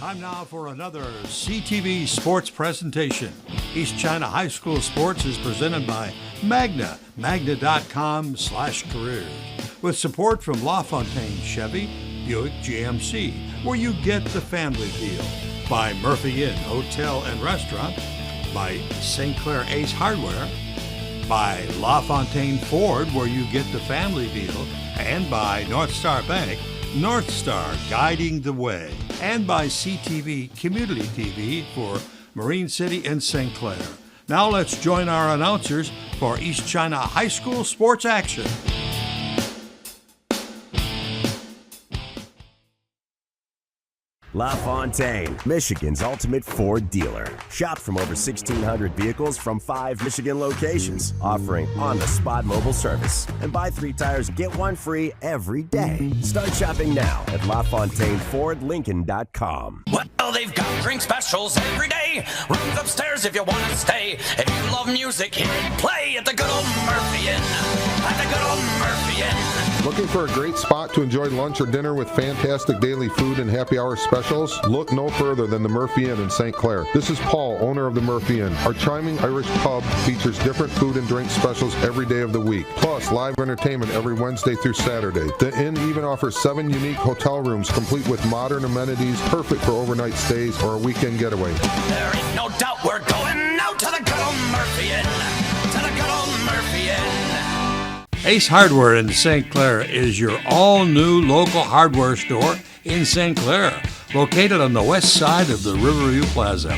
Time now for another CTV sports presentation. East China High School Sports is presented by Magna, magna.com/careers, with support from LaFontaine Chevy, Buick GMC, where you get the family deal, by Murphy Inn Hotel and Restaurant, by St. Clair Ace Hardware, by LaFontaine Ford, where you get the family deal, and by North Star Bank, North Star guiding the way, and by CTV Community TV for Marine City and St. Clair. Now let's join our announcers for East China High School sports action. LaFontaine, Michigan's ultimate Ford dealer. Shop from over 1,600 vehicles from 5 Michigan locations, offering on-the-spot mobile service. And buy 3 tires, get 1 free every day. Start shopping now at LaFontaineFordLincoln.com. Well, they've got drink specials every day. Rooms upstairs if you want to stay. If you love music, hear it play at the good old Murphy Inn. At the good old Murphy Inn. Looking for a great spot to enjoy lunch or dinner with fantastic daily food and happy hour specials? Look no further than the Murphy Inn in St. Clair. This is Paul, owner of the Murphy Inn. Our charming Irish pub features different food and drink specials every day of the week, plus live entertainment every Wednesday through Saturday. The inn even offers 7 unique hotel rooms complete with modern amenities, perfect for overnight stays or a weekend getaway. There ain't no doubt we're going out to the good old Murphy Inn. To the good old Murphy Inn. Ace Hardware in St. Clair is your all-new local hardware store in St. Clair, located on the west side of the Riverview Plaza.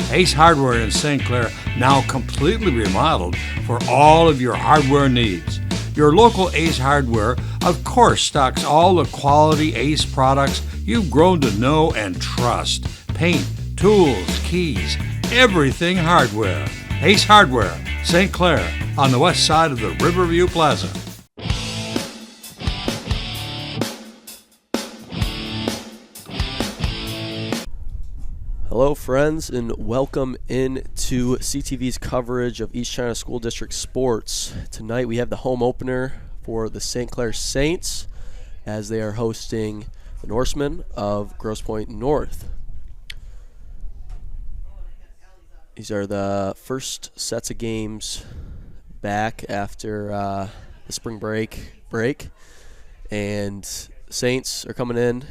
Ace Hardware in St. Clair, now completely remodeled for all of your hardware needs. Your local Ace Hardware, of course, stocks all the quality Ace products you've grown to know and trust. Paint, tools, keys, everything hardware. Ace Hardware, St. Clair, on the west side of the Riverview Plaza. Hello friends, and welcome into CTV's coverage of East China School District sports. Tonight we have the home opener for the St. Clair Saints as they are hosting the Norsemen of Grosse Pte North. These are the first sets of games back after the spring break, and Saints are coming in.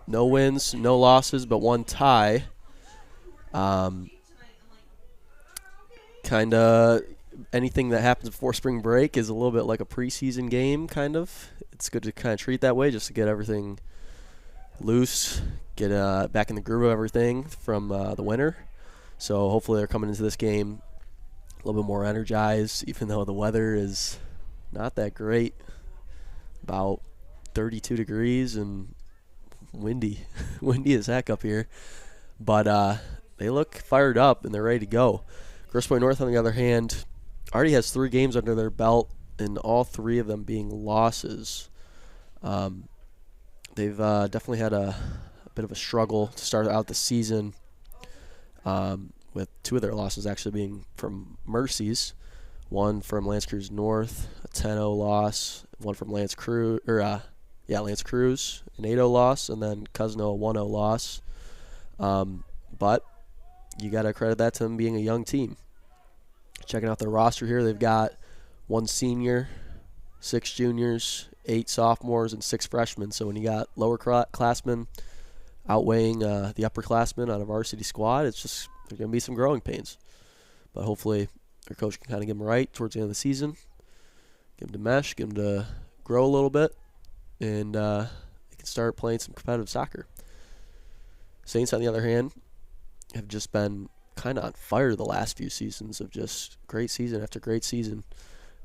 No wins, no losses, but 1 tie. Kind of anything that happens before spring break is a little bit like a preseason game, kind of. It's good to kind of treat that way just to get everything loose, get back in the groove of everything from the winter. So hopefully they're coming into this game a little bit more energized, even though the weather is not that great. About 32 degrees and windy as heck up here, but they look fired up and they're ready to go. Grosse Pte North, on the other hand, already has 3 games under their belt, and all 3 of them being losses. They've definitely had a bit of a struggle to start out the season, with 2 of their losses actually being from Mercies, one from L'Anse Creuse North, a 10-0 loss, one from L'Anse Creuse, L'Anse Creuse, an 8-0 loss, and then Cousino, a 1-0 loss. But you got to credit that to them being a young team. Checking out their roster here, they've got 1 senior, 6 juniors, 8 sophomores, and 6 freshmen. So when you got lower classmen outweighing the upperclassmen on a varsity squad, it's just there's going to be some growing pains. But hopefully their coach can kind of get them right towards the end of the season, get them to mesh, get them to grow a little bit, and they can start playing some competitive soccer. Saints, on the other hand, have just been kind of on fire the last few seasons of just great season after great season.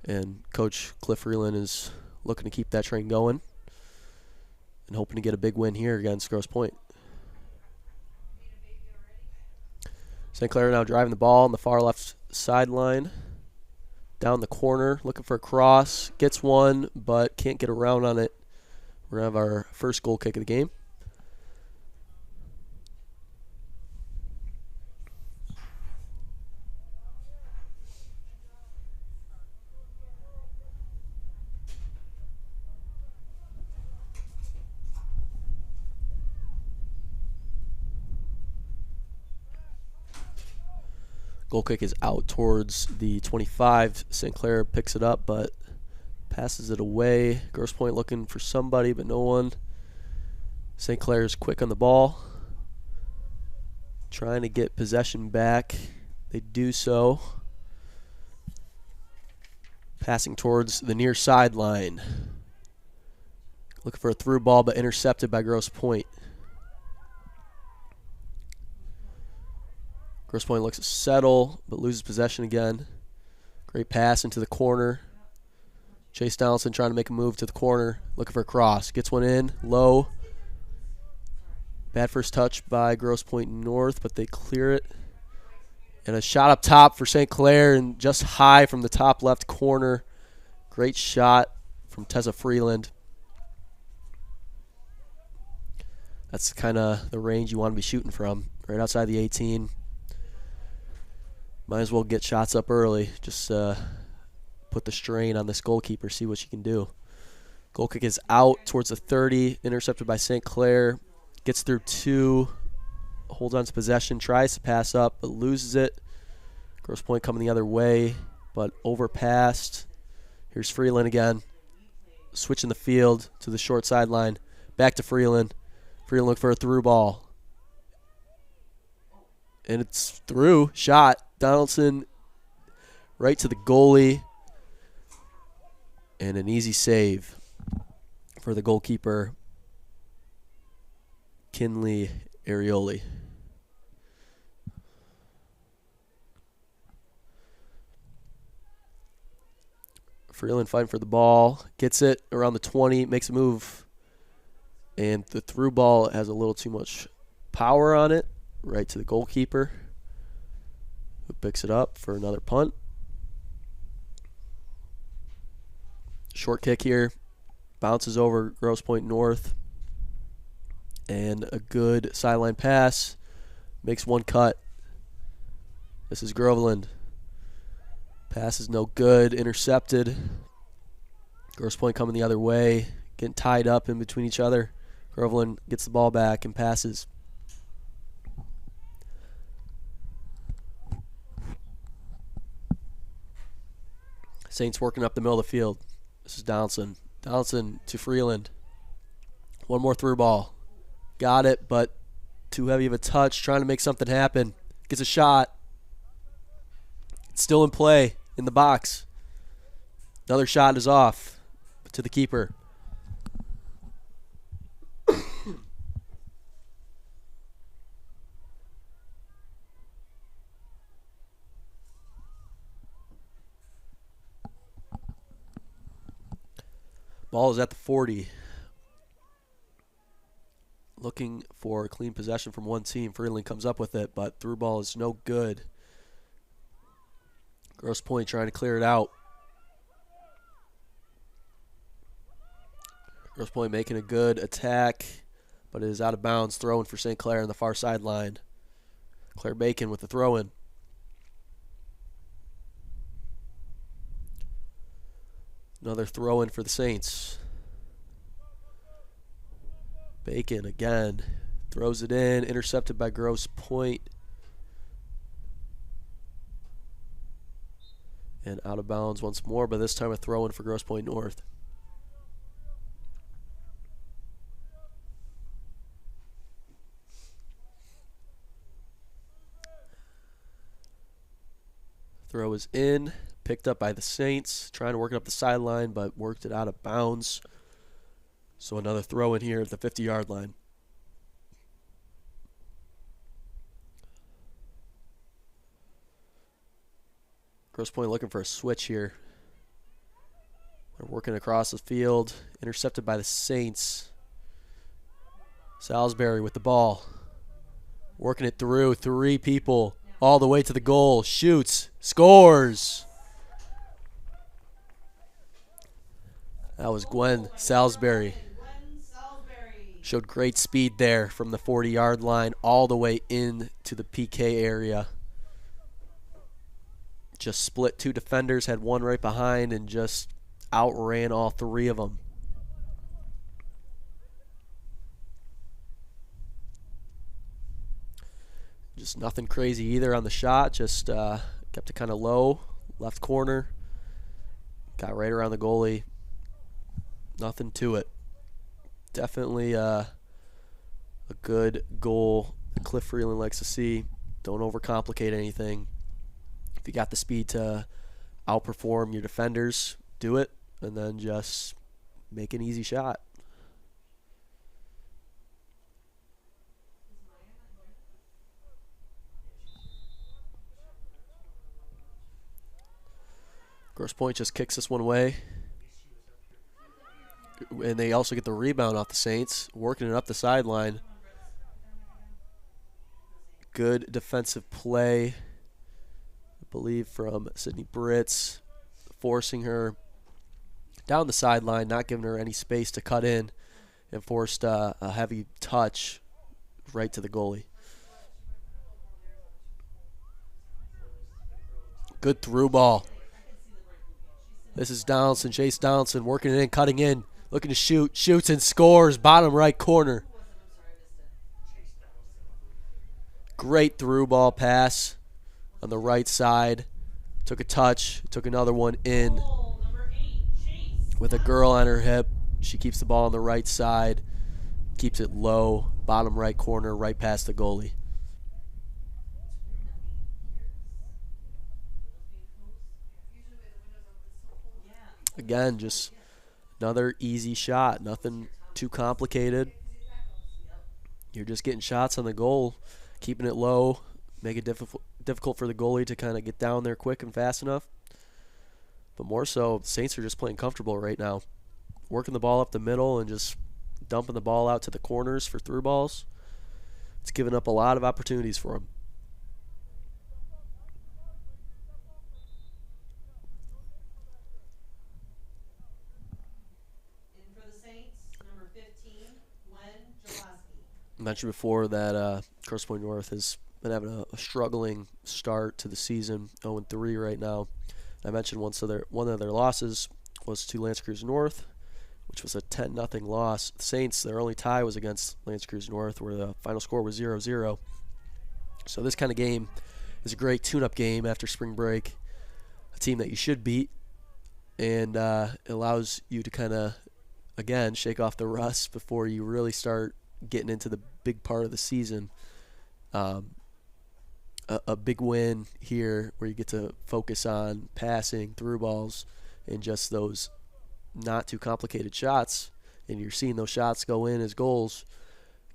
And Coach Cliff Freeland is looking to keep that train going and hoping to get a big win here against Grosse Pte. St. Clair now driving the ball on the far left sideline. Down the corner, looking for a cross. Gets one, but can't get around on it. We're going to have our first goal kick of the game. Goal kick is out towards the 25. St. Clair picks it up, but passes it away. Grosse Pte looking for somebody, but no one. St. Clair is quick on the ball, trying to get possession back. They do so. Passing towards the near sideline. Looking for a through ball, but intercepted by Grosse Pte. Grosse Pte looks to settle, but loses possession again. Great pass into the corner. Chase Donaldson trying to make a move to the corner. Looking for a cross. Gets one in. Low. Bad first touch by Grosse Pte North, but they clear it. And a shot up top for St. Clair, and just high from the top left corner. Great shot from Tessa Freeland. That's kind of the range you want to be shooting from, right outside the 18. Might as well get shots up early. Just put the strain on this goalkeeper, see what she can do. Goal kick is out towards the 30, intercepted by St. Clair. Gets through two, holds on to possession, tries to pass up, but loses it. Grosse Pte coming the other way, but overpassed. Here's Freeland again. Switching the field to the short sideline. Back to Freeland. Freeland look for a through ball. And it's through. Shot. Donaldson right to the goalie. And an easy save for the goalkeeper, Kinley Arioli. Freeland fighting for the ball. Gets it around the 20. Makes a move. And the through ball has a little too much power on it. Right to the goalkeeper, who picks it up for another punt. Short kick here. Bounces over Grosse Pte North. And a good sideline pass. Makes one cut. This is Groveland. Pass is no good. Intercepted. Grosse Pte coming the other way. Getting tied up in between each other. Groveland gets the ball back and passes. Saints working up the middle of the field. This is Donaldson. Donaldson to Freeland. One more through ball. Got it, but too heavy of a touch. Trying to make something happen. Gets a shot. It's still in play in the box. Another shot is off to the keeper. Ball is at the 40. Looking for a clean possession from one team. Freeland comes up with it, but through ball is no good. Grosse Pte trying to clear it out. Grosse Pte making a good attack, but it is out of bounds. Throw-in for St. Clair on the far sideline. Claire Bacon with the throw-in. Another throw-in for the Saints. Bacon again. Throws it in. Intercepted by Grosse Pte. And out of bounds once more, but this time a throw-in for Grosse Pte North. Throw is in. Picked up by the Saints. Trying to work it up the sideline, but worked it out of bounds. So another throw in here at the 50-yard line. Grosse Pte looking for a switch here. They're working across the field. Intercepted by the Saints. Salisbury with the ball. Working it through. Three people all the way to the goal. Shoots. Scores. That was Gwen Salisbury. Showed great speed there from the 40-yard line all the way into the PK area. Just split two defenders, had one right behind, and just outran all three of them. Just nothing crazy either on the shot. Just kept it kind of low, left corner. Got right around the goalie. Nothing to it. Definitely a good goal that Cliff Freeland likes to see. Don't overcomplicate anything. If you got the speed to outperform your defenders, do it, and then just make an easy shot. Grosse Pte just kicks this one away. And they also get the rebound off the Saints, working it up the sideline. Good defensive play, I believe, from Sydney Britz, forcing her down the sideline, not giving her any space to cut in, and forced a heavy touch right to the goalie. Good through ball. This is Donaldson, Chase Donaldson, working it in, cutting in, looking to shoot, shoots and scores, bottom right corner. Great through ball pass on the right side. Took a touch, took another one in with a girl on her hip. She keeps the ball on the right side, keeps it low, bottom right corner, right past the goalie. Again, just another easy shot. Nothing too complicated. You're just getting shots on the goal, keeping it low, make it difficult for the goalie to kind of get down there quick and fast enough. But more so, the Saints are just playing comfortable right now. Working the ball up the middle and just dumping the ball out to the corners for through balls. It's given up a lot of opportunities for them. I mentioned before that Grosse Pte North has been having a struggling start to the season, 0-3 right now. I mentioned one of their losses was to L'Anse Creuse North, which was a 10-0 loss. The Saints, their only tie was against L'Anse Creuse North, where the final score was 0-0. So this kind of game is a great tune-up game after spring break, a team that you should beat, and it allows you to kind of, again, shake off the rust before you really start getting into the big part of the season. A big win here where you get to focus on passing, through balls, and just those not too complicated shots, and you're seeing those shots go in as goals,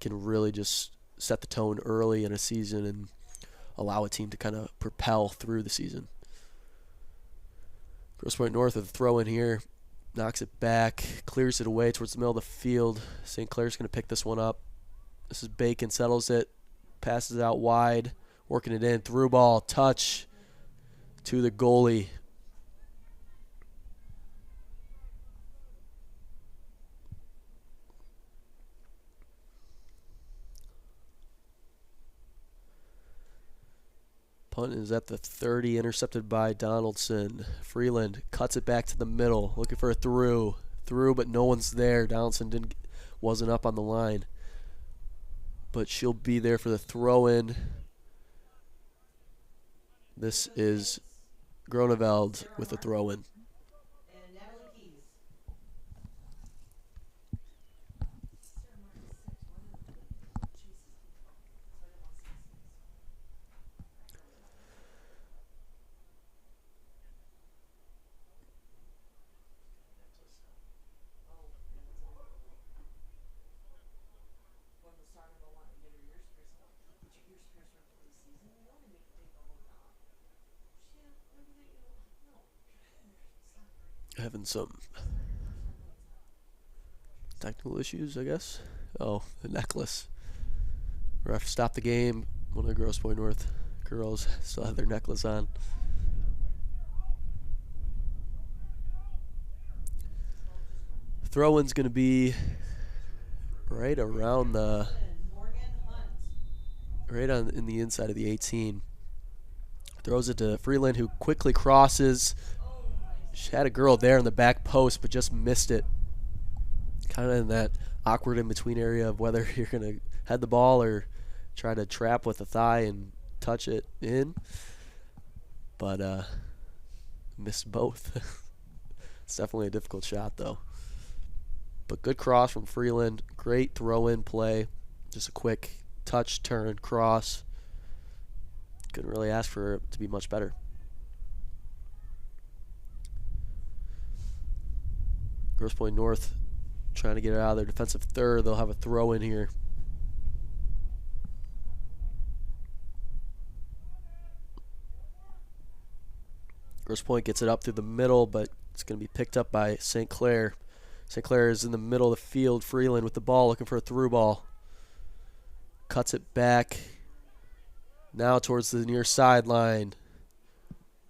can really just set the tone early in a season and allow a team to kind of propel through the season. Grosse Pte North with a throw in here, knocks it back, clears it away towards the middle of the field. St. Clair's going to pick this one up. This is Bacon, settles it, passes it out wide, working it in, through ball, touch to the goalie. Punt is at the 30, intercepted by Donaldson. Freeland cuts it back to the middle, looking for a through, but no one's there. Donaldson wasn't up on the line, but she'll be there for the throw-in. This is Groneveld with the throw-in. Having some technical issues, I guess. Oh, the necklace. Ref stopped the game. One of the Grosse Pte North girls still have their necklace on. Throw-in's going to be right around the, in the inside of the 18. Throws it to Freeland, who quickly crosses. She had a girl there in the back post, but just missed it. Kind of in that awkward in-between area of whether you're going to head the ball or Try to trap with the thigh and touch it in, but missed both. It's definitely a difficult shot, though. But good cross from Freeland. Great throw-in play. Just a quick touch, turn, cross. Couldn't really ask for it to be much better. Grosse Pte North trying to get it out of their defensive third. They'll have a throw-in here. Grosse Pte gets it up through the middle, but it's going to be picked up by St. Clair. St. Clair is in the middle of the field. Freeland with the ball, looking for a through ball. Cuts it back. Now towards the near sideline.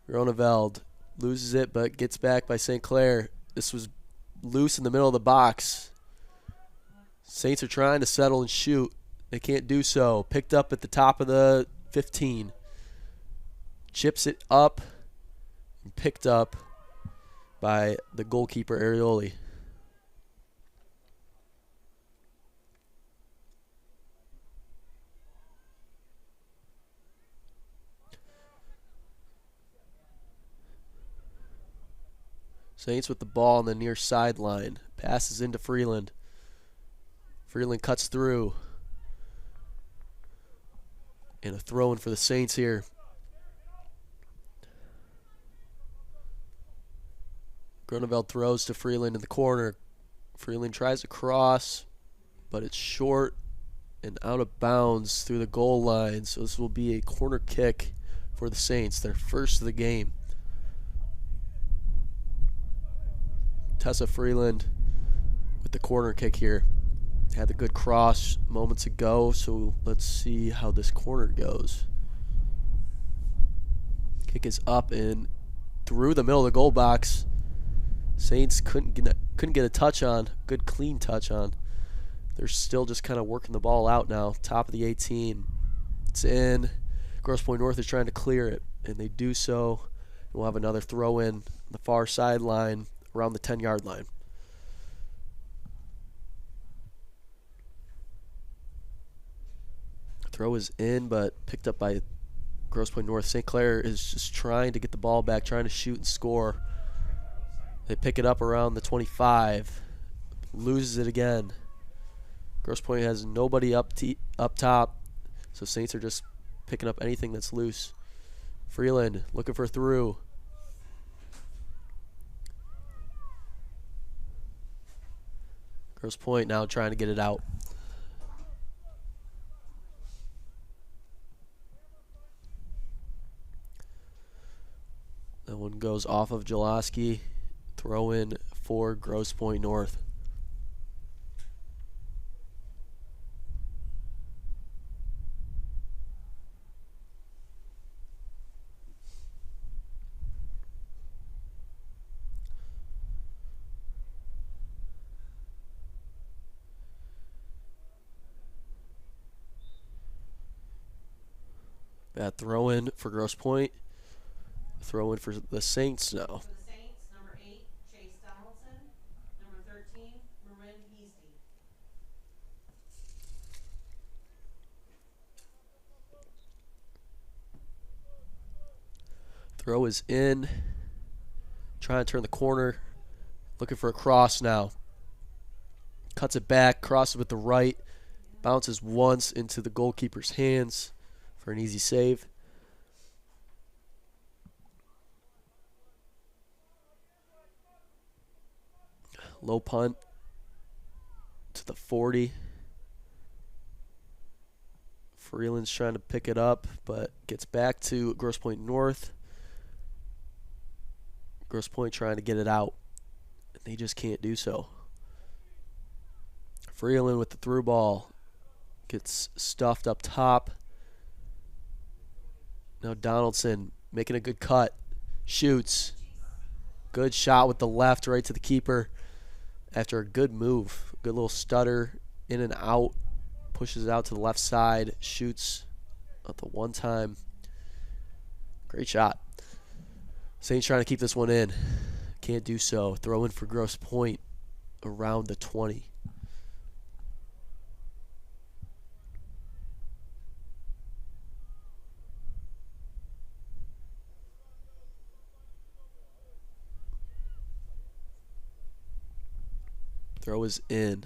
Roneveld loses it, but gets back by St. Clair. This was loose in the middle of the box. Saints are trying to settle and shoot. They can't do so. Picked up at the top of the 15. Chips it up. And picked up by the goalkeeper, Arioli. Saints with the ball on the near sideline. Passes into Freeland. Freeland cuts through. And a throw-in for the Saints here. Groneveld throws to Freeland in the corner. Freeland tries to cross, but it's short and out of bounds through the goal line. So this will be a corner kick for the Saints, their first of the game. Tessa Freeland with the corner kick here. Had the good cross moments ago, so let's see how this corner goes. Kick is up and through the middle of the goal box. Saints couldn't get a touch on, good clean touch on. They're still just kind of working the ball out now. Top of the 18. It's in. Grosse Pte North is trying to clear it, and they do so. We'll have another throw in on the far sideline around the 10-yard line. Throw is in, but picked up by Grosse Pte North. St. Clair is just trying to get the ball back, trying to shoot and score. They pick it up around the 25. Loses it again. Grosse Pte has nobody up top, so Saints are just picking up anything that's loose. Freeland looking for a through. Grosse Pte now trying to get it out. That one goes off of Jaloski. Throw in for Grosse Pte North. Bad throw in for Grosse Pte. Throw in for the Saints now. For the Saints, number 8, Chase Donaldson. Number 13, Marin Heasty. Throw is in. Trying to turn the corner. Looking for a cross now. Cuts it back. Crosses with the right. Bounces once into the goalkeeper's hands for an easy save. Low punt to the 40. Freeland's trying to pick it up, but gets back to Grosse Pte North. Grosse Pte trying to get it out, and they just can't do so. Freeland with the through ball. Gets stuffed up top. Now Donaldson making a good cut. Shoots. Good shot with the left right to the keeper. After a good move, good little stutter, in and out, pushes it out to the left side, shoots at the one time. Great shot. Saints trying to keep this one in. Can't do so. Throw in for Grosse Pte around the 20. Throw is in.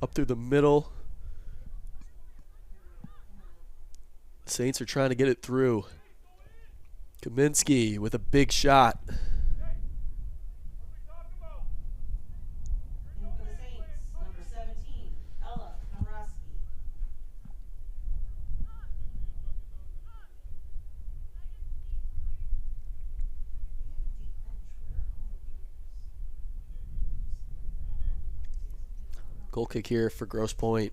Up through the middle. Saints are trying to get it through. Kaminsky with a big shot. In for the Saints, number 17, Ella Komrowski. Goal kick here for Grosse Pte.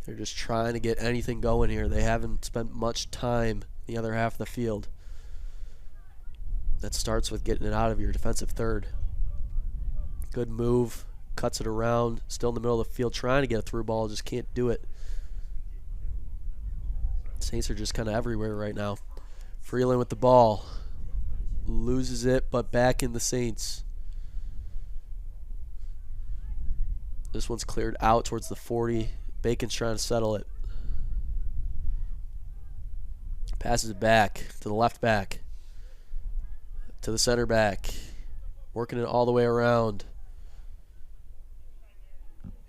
They're just trying to get anything going here. They haven't spent much time in the other half of the field. That starts with getting it out of your defensive third. Good move. Cuts it around. Still in the middle of the field trying to get a through ball. Just can't do it. Saints are just kind of everywhere right now. Freeland with the ball. Loses it, but back in the Saints. This one's cleared out towards the 40. Bacon's trying to settle it. Passes it back to the left back. To the center back. Working it all the way around.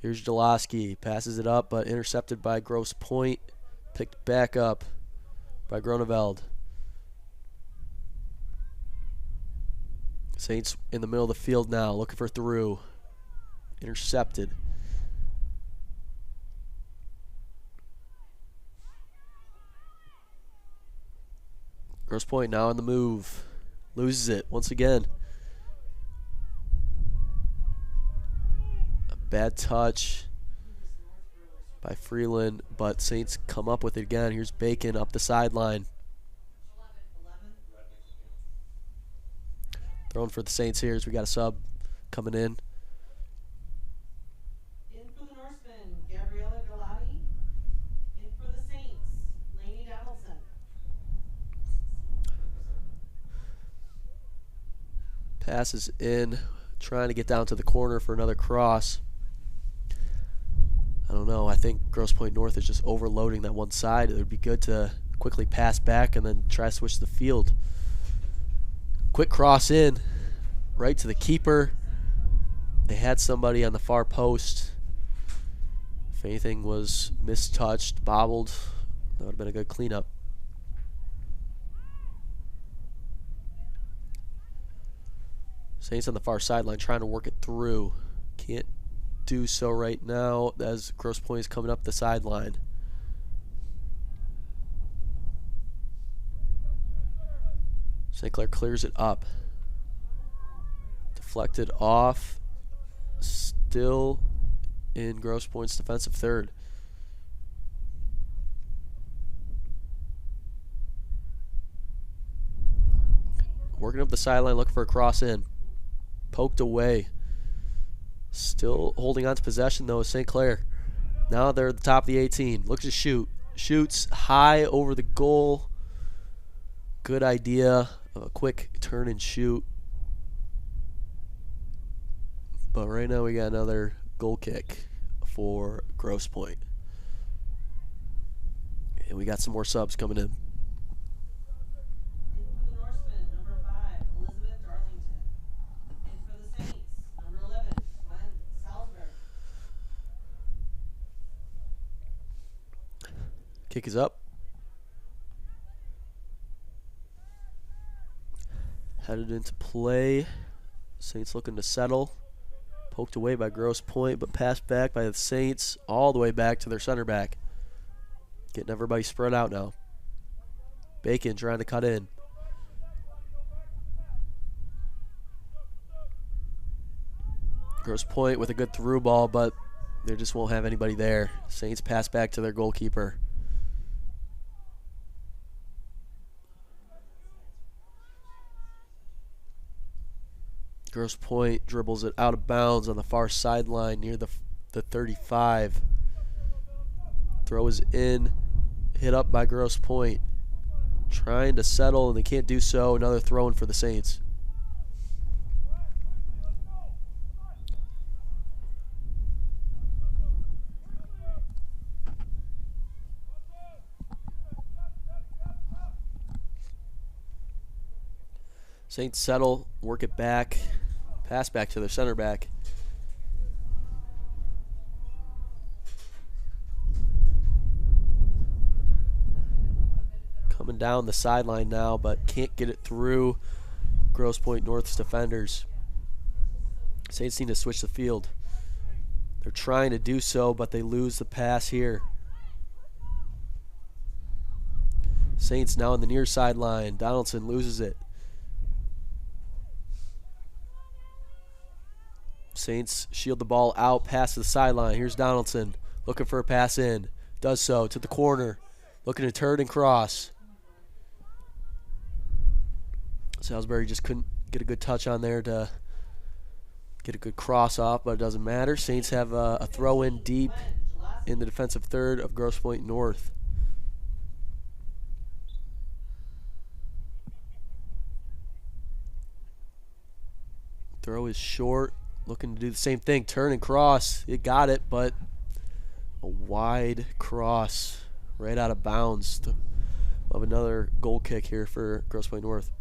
Here's Jaloski. Passes it up, but intercepted by Grosse Pte. Picked back up by Groneveld. Saints in the middle of the field now, looking for through. Intercepted. Grosse Pte now on the move. Loses it once again. A bad touch by Freeland, but Saints come up with it again. Here's Bacon up the sideline. Throwing for the Saints here as we got a sub coming in. In for the Norsemen, Gabriella Galati. In for the Saints, Lainey Donaldson. Passes in, trying to get down to the corner for another cross. I don't know. I think Grosse Pte North is just overloading that one side. It would be good to quickly pass back and then try to switch the field. Quick cross in, right to the keeper. They had somebody on the far post. If anything was mistouched, bobbled, that would have been a good cleanup. Saints on the far sideline trying to work it through. Can't do so right now as Grosse Pte is coming up the sideline. St. Clair clears it up. Deflected off. Still in Grosse Pte's defensive third. Working up the sideline, looking for a cross in. Poked away. Still holding on to possession though is St. Clair. Now they're at the top of the 18. Looks to shoot. Shoots high over the goal. Good idea of a quick turn and shoot. But right now we got another goal kick for Grosse Pte. And we got some more subs coming in. In for the Norsemen, number 5, Elizabeth Darlington. In for the Saints, number 11, Gwen Salzberg. Kick is up. Headed into play. Saints looking to settle. Poked away by Grosse Pte, but passed back by the Saints all the way back to their center back. Getting everybody spread out now. Bacon trying to cut in. Grosse Pte with a good through ball, but they just won't have anybody there. Saints pass back to their goalkeeper. Grosse Pte dribbles it out of bounds on the far sideline near the 35. Throw is in, hit up by Grosse Pte. Trying to settle and they can't do so. Another throw in for the Saints. Saints settle, work it back, pass back to their center back. Coming down the sideline now, but can't get it through Grosse Pte North's defenders. Saints need to switch the field. They're trying to do so, but they lose the pass here. Saints now on the near sideline. Donaldson loses it. Saints shield the ball out past the sideline. Here's Donaldson looking for a pass in. Does so to the corner. Looking to turn and cross. Salisbury just couldn't get a good touch on there to get a good cross off, but it doesn't matter. Saints have a throw in deep in the defensive third of Grosse Pte North. Throw is short. Looking to do the same thing. Turn and cross. It got it, but a wide cross right out of bounds. We'll have another goal kick here for Grosse Pte North.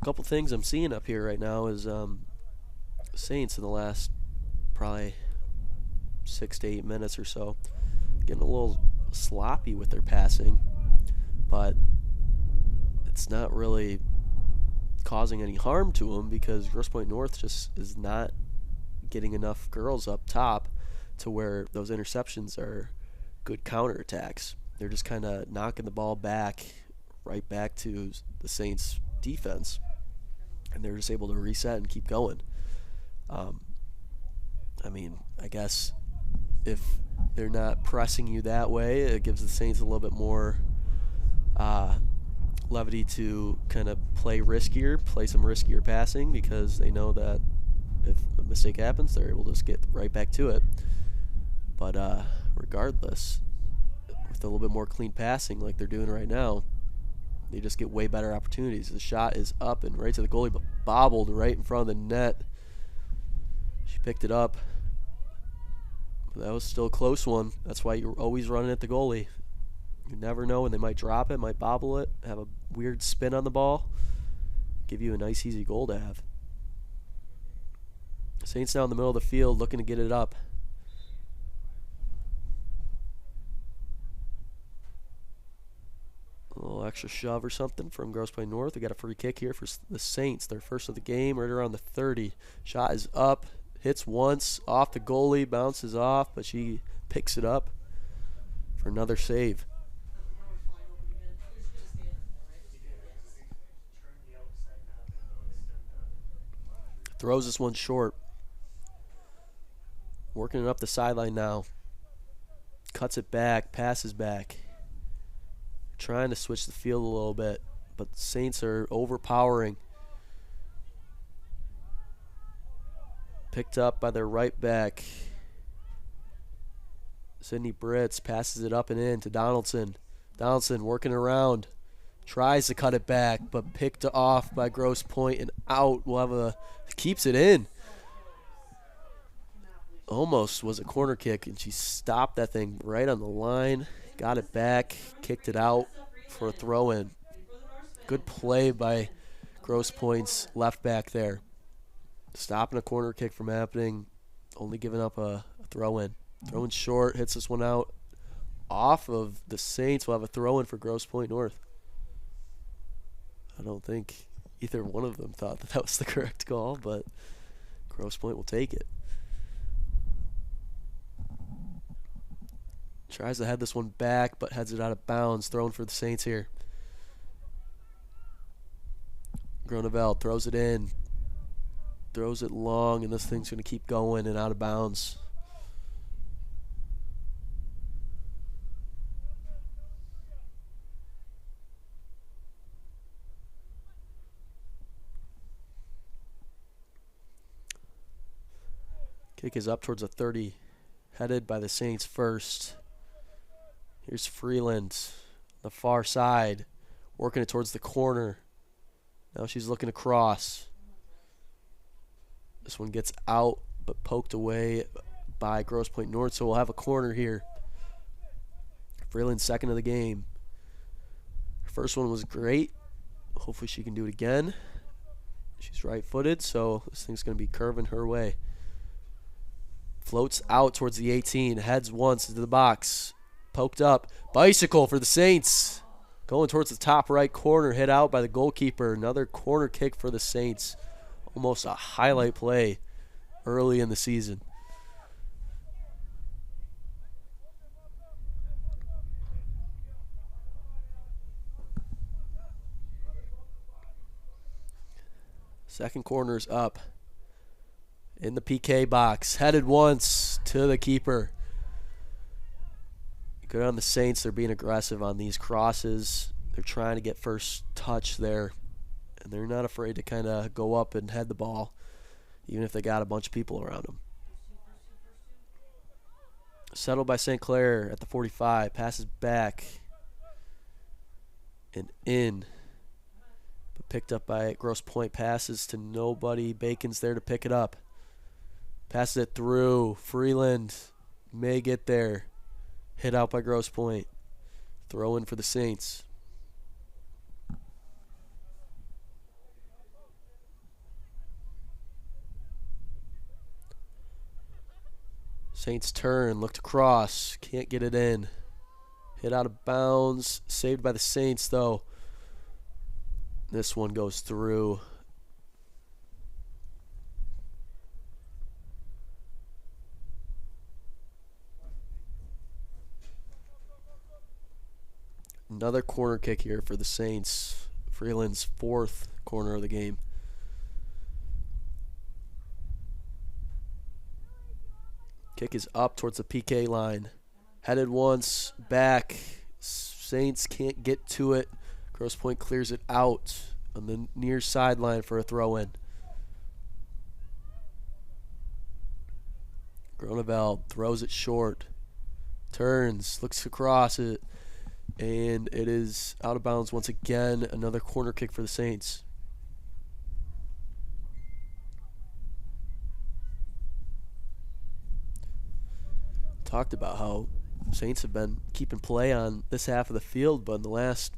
A couple things I'm seeing up here right now is Saints in the last probably 6 to 8 minutes or so getting a little sloppy with their passing, but it's not really causing any harm to them because Grosse Pte North just is not getting enough girls up top to where those interceptions are good counterattacks. They're just kind of knocking the ball back, right back to the Saints' defense, and they're just able to reset and keep going. I mean, I guess if they're not pressing you that way, it gives the Saints a little bit more levity to kind of play some riskier passing, because they know that if a mistake happens, they're able to just get right back to it. But regardless, with a little bit more clean passing like they're doing right now, they just get way better opportunities. The shot is up and right to the goalie, but bobbled right in front of the net. She picked it up. But that was still a close one. That's why you're always running at the goalie. You never know when they might drop it, might bobble it, have a weird spin on the ball, give you a nice easy goal to have. Saints now in the middle of the field looking to get it up. A little extra shove or something from Grosse Pte North. We got a free kick here for the Saints. Their first of the game, right around the 30. Shot is up, hits once, off the goalie, bounces off, but she picks it up for another save. Throws this one short. Working it up the sideline now. Cuts it back, passes back. Trying to switch the field a little bit, but the Saints are overpowering. Picked up by their right back. Sydney Britz passes it up and in to Donaldson. Donaldson working around. Tries to cut it back, but picked off by Grosse Pte and out. Keeps it in. Almost was a corner kick, and she stopped that thing right on the line. Got it back, kicked it out for a throw-in. Good play by Grosse Pte's left back there. Stopping a corner kick from happening, only giving up a throw-in. Throw-in short, hits this one out. Off of the Saints, we'll have a throw-in for Grosse Pte North. I don't think either one of them thought that was the correct call, but Grosse Pte will take it. Tries to head this one back, but heads it out of bounds. Thrown for the Saints here. Groneveld throws it in. Throws it long, and this thing's going to keep going and out of bounds. Kick is up towards the 30, headed by the Saints first. Here's Freeland, the far side, working it towards the corner. Now she's looking to cross. This one gets out, but poked away by Grosse Pte North, so we'll have a corner here. Freeland second of the game. First one was great. Hopefully she can do it again. She's right-footed, so this thing's going to be curving her way. Floats out towards the 18. Heads once into the box. Poked up. Bicycle for the Saints. Going towards the top right corner. Hit out by the goalkeeper. Another corner kick for the Saints. Almost a highlight play early in the season. Second corner's up. In the PK box. Headed once to the keeper. Good on the Saints. They're being aggressive on these crosses. They're trying to get first touch there. And they're not afraid to kind of go up and head the ball, even if they got a bunch of people around them. Settled by St. Clair at the 45. Passes back. And in. But picked up by Grosse Pte. Passes to nobody. Bacon's there to pick it up. Passes it through. Freeland may get there. Hit out by Grosse Pte. Throw in for the Saints. Saints turn. Looked across. Can't get it in. Hit out of bounds. Saved by the Saints, though. This one goes through. Another corner kick here for the Saints. Freeland's fourth corner of the game. Kick is up towards the PK line. Headed once, back. Saints can't get to it. Grosse Pte. Clears it out on the near sideline for a throw-in. Groneveld throws it short. Turns, looks across it. And it is out of bounds once again. Another corner kick for the Saints. Talked about how Saints have been keeping play on this half of the field, but in the last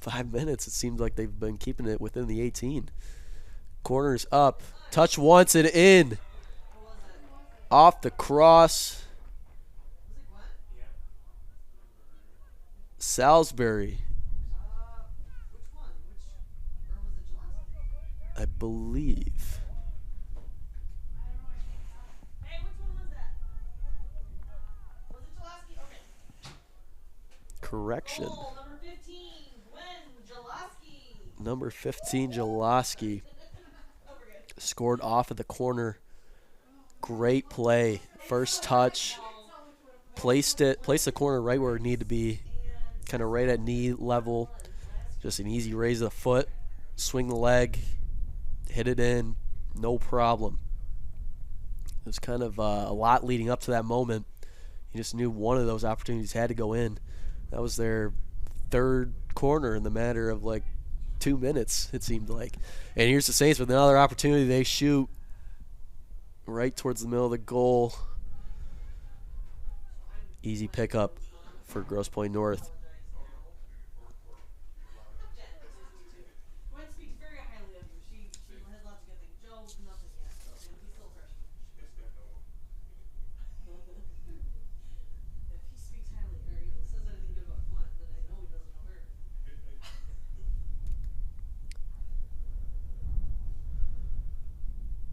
5 minutes, it seems like they've been keeping it within the 18. Corner's up. Touch once and in. Off the cross. Salisbury. I believe. Hey, which one was that? Was it Jaloski? Okay. Correction. Goal, number 15, Gwen Jaloski. Number 15, Jaloski. Scored off of the corner. Great play. First touch. Placed the corner right where it needed to be. Kind of right at knee level. Just an easy raise of the foot. Swing the leg. Hit it in. No problem. It was kind of a lot leading up to that moment. You just knew one of those opportunities had to go in. That was their third corner in the matter of like 2 minutes, it seemed like. And here's the Saints with another opportunity. They shoot right towards the middle of the goal. Easy pickup for Grosse Pte. North. Gwen speaks very highly of you. She has lots of good things. Joe, nothing yet, so he's still fresh. If he speaks highly, or says anything good about Gwen, then I know he doesn't know her.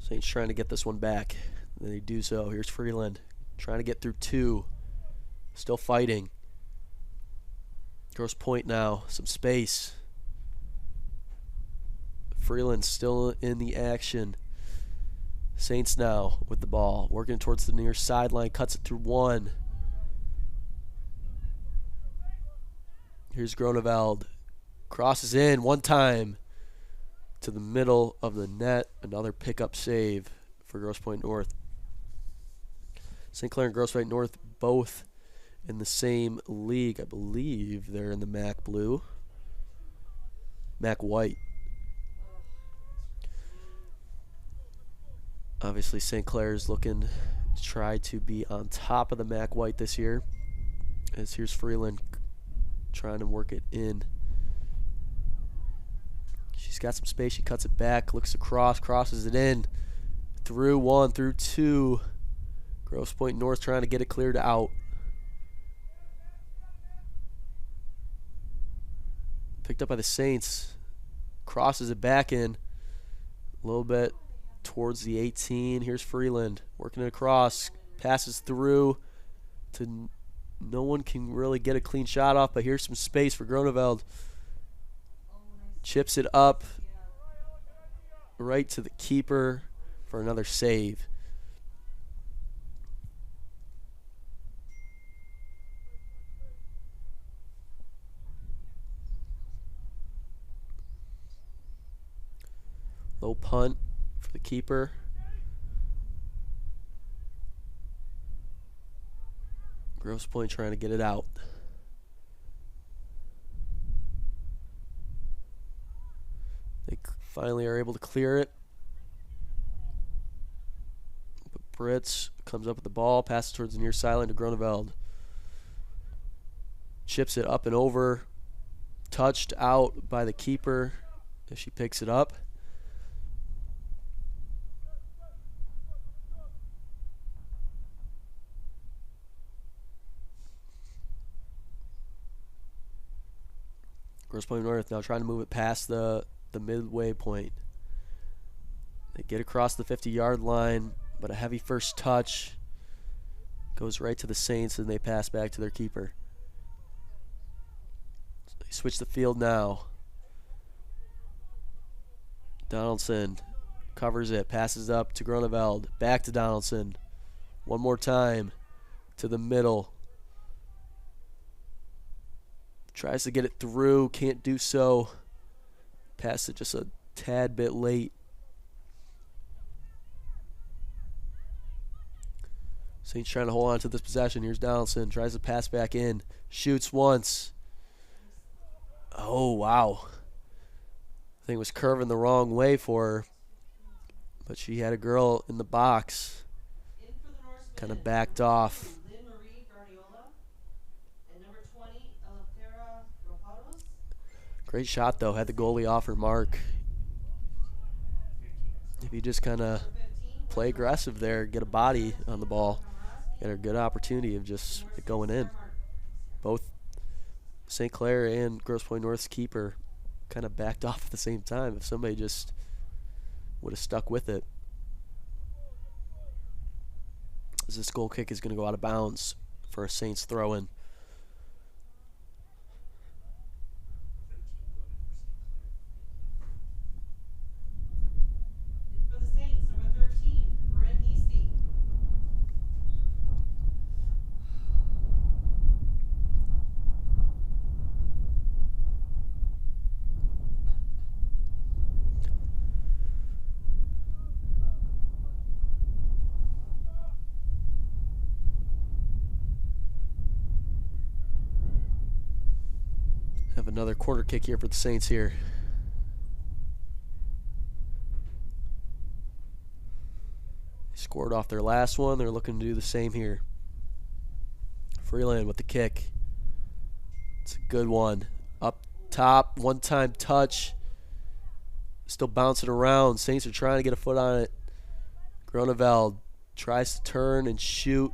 Saints trying to get this one back. They do so. Here's Freeland trying to get through two. Still fighting. Grosse Pte. Now. Some space. Freeland still in the action. Saints now with the ball. Working towards the near sideline. Cuts it through one. Here's Groneveld. Crosses in one time to the middle of the net. Another pickup save for Grosse Pte. North. St. Clair and Grosse Pte. North both in the same league. I believe they're in the MAC blue. MAC white. Obviously, St. Clair's looking to try to be on top of the MAC white this year. As here's Freeland trying to work it in. She's got some space. She cuts it back, looks across, crosses it in. Through one, through two. Grosse Pte North trying to get it cleared out. Picked up by the Saints. Crosses it back in. A little bit towards the 18. Here's Freeland working it across. Passes through to no one can really get a clean shot off, but here's some space for Groneveld. Chips it up right to the keeper for another save. Low punt for the keeper. Grosse Pte trying to get it out. They finally are able to clear it. But Brits comes up with the ball, passes towards the near sideline to Groneveld. Chips it up and over. Touched out by the keeper as she picks it up. Grosse Pte North now trying to move it past the midway point. They get across the 50-yard line, but a heavy first touch goes right to the Saints, and they pass back to their keeper. So they switch the field now. Donaldson covers it, passes up to Groneveld, back to Donaldson. One more time to the middle. Tries to get it through, can't do so. Passed it just a tad bit late. Saints trying to hold on to this possession. Here's Donaldson, tries to pass back in. Shoots once. Oh, wow. I think it was curving the wrong way for her. But she had a girl in the box. Kind of backed off. Great shot, though. Had the goalie off her mark. If you just kind of play aggressive there, get a body on the ball, get a good opportunity of just going in. Both St. Clair and Grosse Pte North's keeper kind of backed off at the same time. If somebody just would have stuck with it. As this goal kick is going to go out of bounds for a Saints throw-in. Have another corner kick here for the Saints here. They scored off their last one. They're looking to do the same here. Freeland with the kick. It's a good one. Up top, one-time touch. Still bouncing around. Saints are trying to get a foot on it. Groneveld tries to turn and shoot.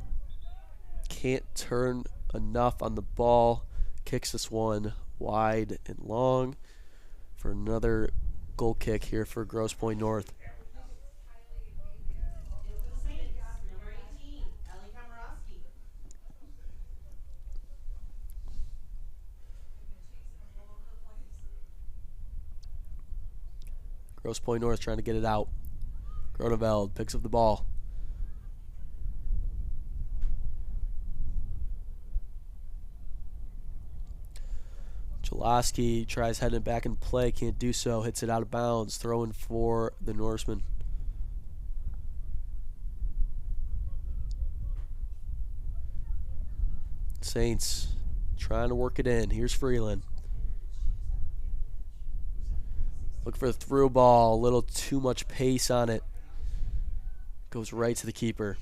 Can't turn enough on the ball. Kicks this one wide and long for another goal kick here for Grosse Pte North. Grosse Pte North trying to get it out. Groneveld picks up the ball. Jaloski tries heading back in play, can't do so, hits it out of bounds, throwing for the Norseman. Saints trying to work it in. Here's Freeland. Look for the through ball, a little too much pace on it. Goes right to the keeper.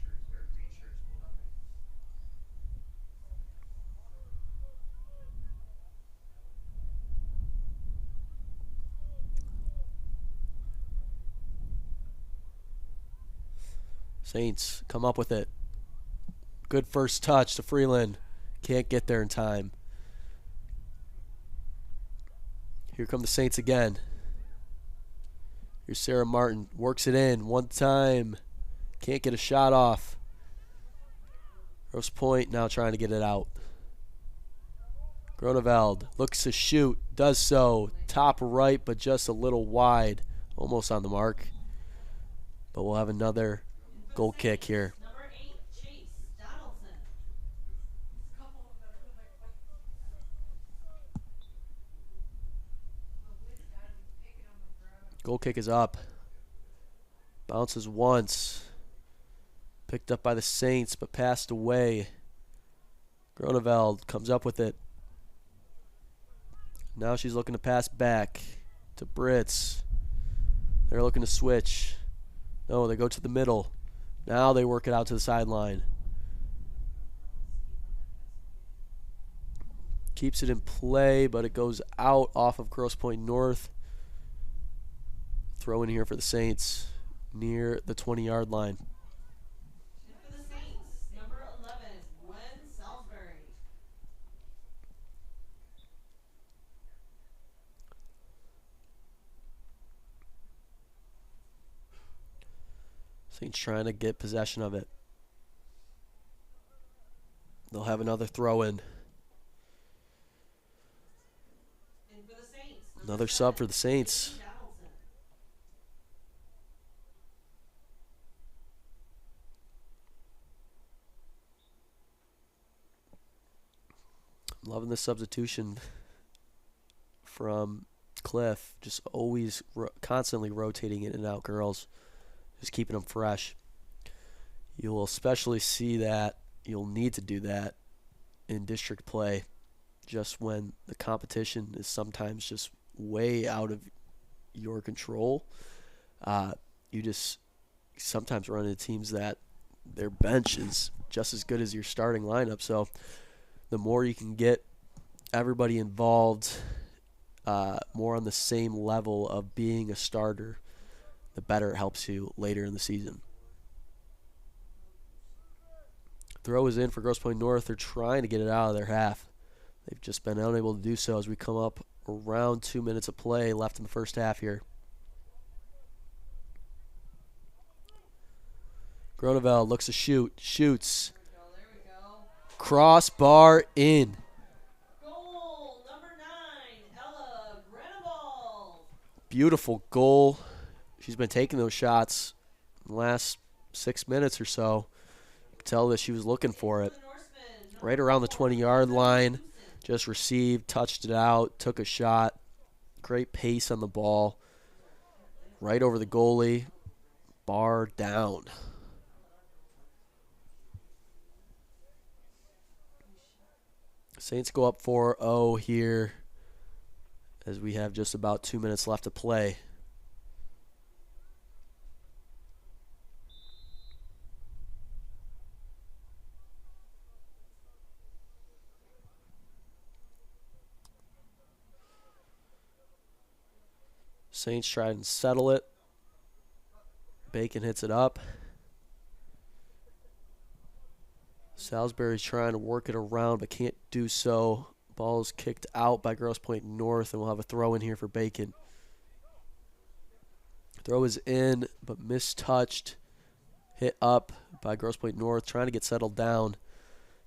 Saints come up with it. Good first touch to Freeland. Can't get there in time. Here come the Saints again. Here's Sarah Martin. Works it in. One time. Can't get a shot off. Grosse Pte now trying to get it out. Groneveld looks to shoot. Does so. Top right, but just a little wide. Almost on the mark. But we'll have another goal kick here. Number 8, Chase Donaldson. Goal kick is up. Bounces once. Picked up by the Saints, but passed away. Groneveld comes up with it. Now she's looking to pass back to Brits. They're looking to switch. No, they go to the middle. Now they work it out to the sideline. Keeps it in play, but it goes out off of Grosse Pte North. Throw in here for the Saints near the 20-yard line. For the Saints, number 11, Gwen Salisbury. Saints trying to get possession of it. They'll have another throw in. And for the Saints, Another sub for the Saints. Donaldson. Loving the substitution from Cliff. Just always constantly rotating in and out girls. Just keeping them fresh. You will especially see that. You'll need to do that in district play. Just when the competition is sometimes just way out of your control. You just sometimes run into teams that their bench is just as good as your starting lineup. So the more you can get everybody involved, more on the same level of being a starter, the better it helps you later in the season. Throw is in for Grosse Pte North. They're trying to get it out of their half. They've just been unable to do so as we come up around 2 minutes of play left in the first half here. Groneveld looks to shoot. Shoots. There we go. Crossbar in. Goal, number 9, Ella Grenevald. Beautiful goal. She's been taking those shots in the last 6 minutes or so. You can tell that she was looking for it. The Norseman, Right around the 20-yard line. Just received, touched it out, took a shot. Great pace on the ball. Right over the goalie. Bar down. Saints go up 4-0 here as we have just about 2 minutes left to play. Saints try and settle it. Bacon hits it up. Salisbury's trying to work it around but can't do so. Ball is kicked out by Grosse Pte North, and we'll have a throw in here for Bacon. Throw is in but mistouched. Hit up by Grosse Pte North, trying to get settled down.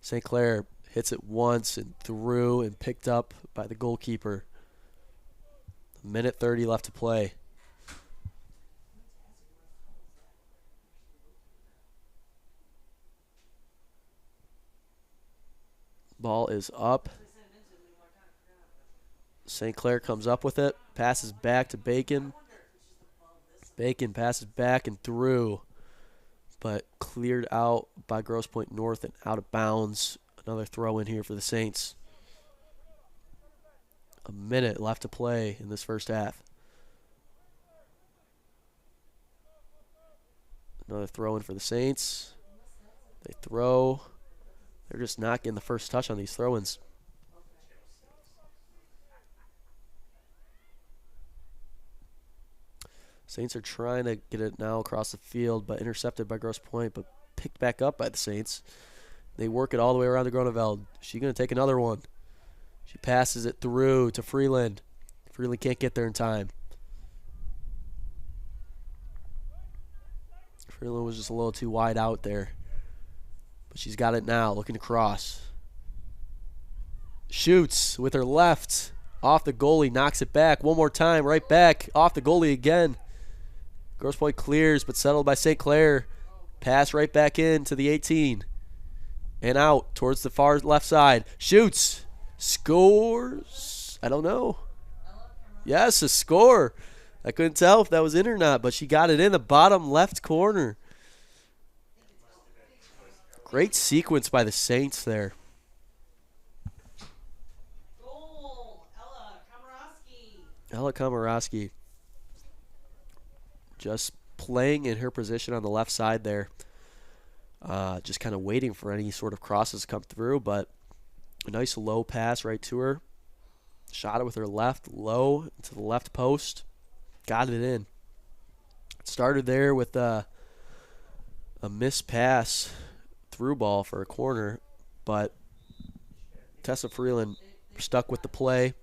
St. Clair hits it once and through and picked up by the goalkeeper. Minute 30 left to play. Ball is up. St. Clair comes up with it. Passes back to Bacon. Bacon passes back and through. But cleared out by Grosse Pte North and out of bounds. Another throw in here for the Saints. A minute left to play in this first half. Another throw in for the Saints. They throw. They're just not getting the first touch on these throw-ins. Saints are trying to get it now across the field, but intercepted by Grosse Pte, but picked back up by the Saints. They work it all the way around to Groneveld. She's going to take another one. She passes it through to Freeland. Freeland can't get there in time. Freeland was just a little too wide out there. But she's got it now, looking to cross. Shoots with her left. Off the goalie, knocks it back. One more time, right back. Off the goalie again. Grosse Pte clears, but settled by St. Clair. Pass right back in to the 18. And out towards the far left side. Shoots. Scores. I don't know. Yes, a score. I couldn't tell if that was in or not, but she got it in the bottom left corner. Great sequence by the Saints there. Goal, Ella Komorowski. Ella Komorowski just playing in her position on the left side there. Just kind of waiting for any sort of crosses to come through, but a nice low pass right to her. Shot it with her left, low to the left post. Got it in. It started there with a missed pass through ball for a corner, but Tessa Freeland stuck with the play.